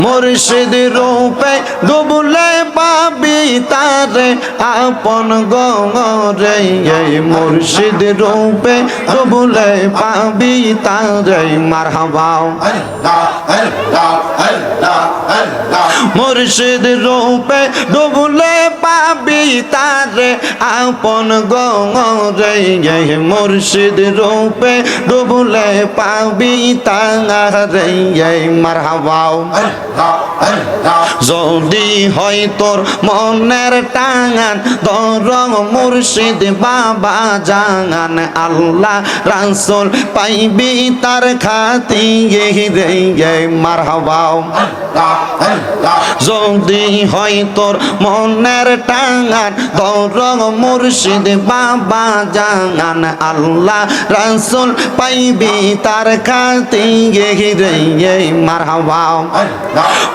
মুর্শিদ রূপে ডুবলে পাবি তারে আপন গরে মুর্শিদ রূপে ডুবলে পাবি তারে মারহাবা মুর্শিদ রূপে ডুবলে পাবি তারে আপন গরে মুর্শিদ রূপে ডুবলে পাবি তারে মারহাবা যদি হয় তোর মনের টাঙান দর মুর্শিদ বাবা জাগান আল্লাহ রাসূল পাইবি তার খাতি রে মারহাবা যদি হয় তোর মনের টাঙান দর মুর্শিদ বাবা জাগান আল্লাহ রাসূল পাইবি তার খাতি রে মারহাবা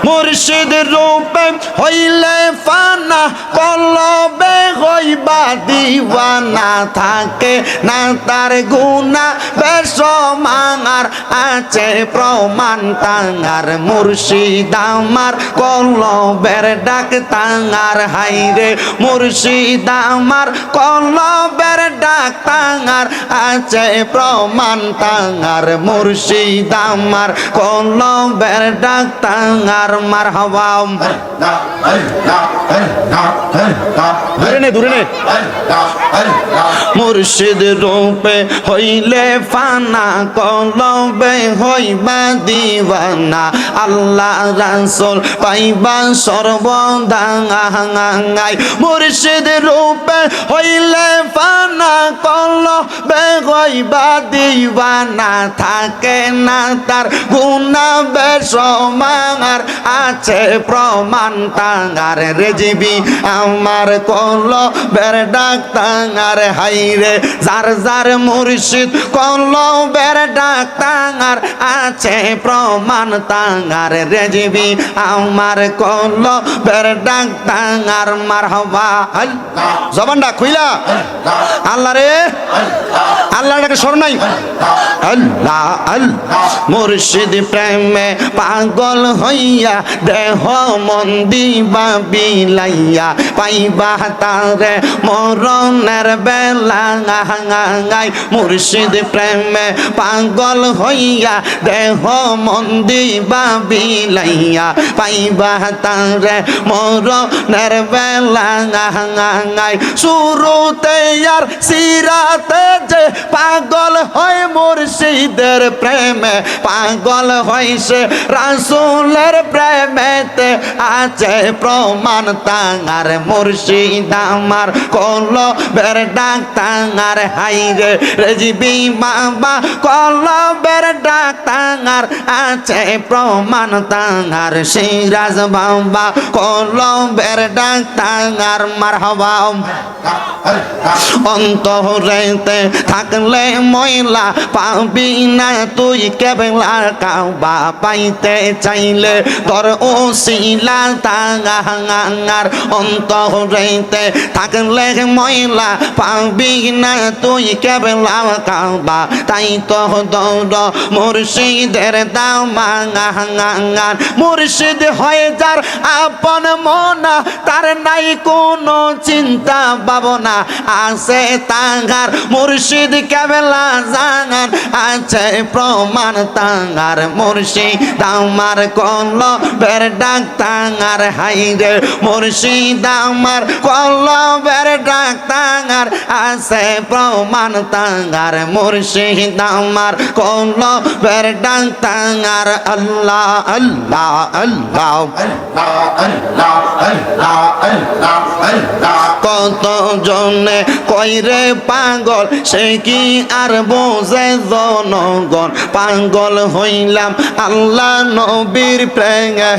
মুর্শিদ রূপে হইলে ফানা কলবে হইবা দিওয়ানা থাকে না তার গুনাহ বেশমার আছে প্রমাণ তাঙ্গার মুর্শিদ আমার কলবের ডাক তাঙ্গার হাইরে মুর্শিদ আমার কলবের ডাক তাঙ্গার আছে প্রমাণ তাঙ্গার মুর্শিদ আমার কলবের ডাক তাঙ্গার মারহাবা দূরে নে মুর্শিদ রূপে হইলে ফানা কলবে হইবা দিওয়ানা আল্লাহ রাসূল পাইবা সর্বদাঙ্গাই মুর্শিদ রূপে হইলে ফানা কলবে হইবা দিওয়ানা থাকে না তার গুনাহ বেশমার আছে প্রমাণ তাঙ্গার রেজিবি আমার কলবের ডাক তাঙ্গার হাইরে যার যার মুর্শিদ কলবের ডাক তাঙ্গার আছে প্রমাণ তাঙ্গার রেজিবি আমার কলবের ডাক তাঙ্গার মারহাবা জবানটা খুইলা আল্লাহ রে আল্লাহ ডাকে স্মরণ নাই আল্লাহ আল্লাহ মুর্শিদ প্রেমে পাগল হইয়া দেহ মন দিবা বিলাইয়া পাইবা তারে মরণের বেলা মুর্শিদ প্রেমে পাগল হইয়া দেহ মন দিবা বিলাইয়া পাইবা তারে মরণের বেলা শুরুতে আর সিরাতে যে পাগল হয় মুর্শিদের প্রেমে পাগল হইছে রাসূলের প্রেমেতে আছে প্রমাণ তাঙ্গার মুর্শিদ আমার কলবের ডাক তাঙ্গার হাইরে রেজিবি বাবা কলবের ডাক তাঙ্গার আছে প্রমাণ তাঙ্গার সিরাজ বাবা কলবের ডাক তাঙ্গার মারহাবা অন্তরেতে থাকলে ময়লা পাবি না তুই কেবলা কাবা পাইতে চাইলে তোর ওসিলা তাঙ্গার অন্তরেতে থাকলে ময়লা পাবি না তুই কেবলা কাবা তাই তো দৌড় মুর্শিদের দামাঙ্গান মুর্শিদ হয়ে যার আপন মনা তার নাই কোনো চিন্তা ভাবনা আছে তাঙ্গার মুর্শিদ কেবলা জাগান আছে প্রমাণ তাঙ্গার মুর্শিদ আমার কলবের ডাক তাঙ্গার হাইরে মুর্শিদ আমার কলবের ডাক তাঙ্গার আছে প্রমাণ তাঙ্গার মুর্শিদ আমার কলবের ডাক তাঙ্গার আল্লাহ আল্লাহ আল্লাহ কত জনে কইরে পাগল সে কি আর বোঝে জনগণ পাগল হইলাম আল্লাহ নবীর প্রেমে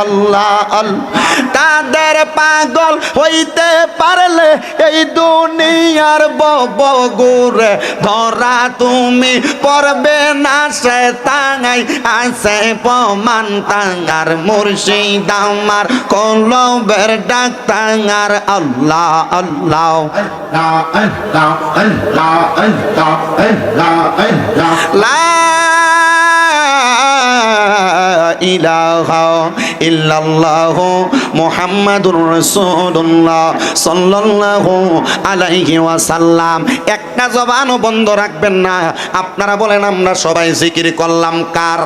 আল্লাহ আল্লাহ তাদের পাগল হইতে পারলে এই দুনিয়ার ববগুরে ধরা তুমি পড়বে না সে তাঙ্গাই আছে প্রমাণ তাঙ্গার মুর্শিদ আমার কলবের ডাক তাঙ্গার আল্লাহ আল্লাহ লা ইলাহা ইল্লাল্লাহু মুহাম্মাদুর রাসূলুল্লাহ সাল্লাল্লাহু আলাইহি ওয়াসাল্লাম। একটা জবানও বন্ধ রাখবেন না। আপনারা বলেন আমরা সবাই জিকির করলাম কার?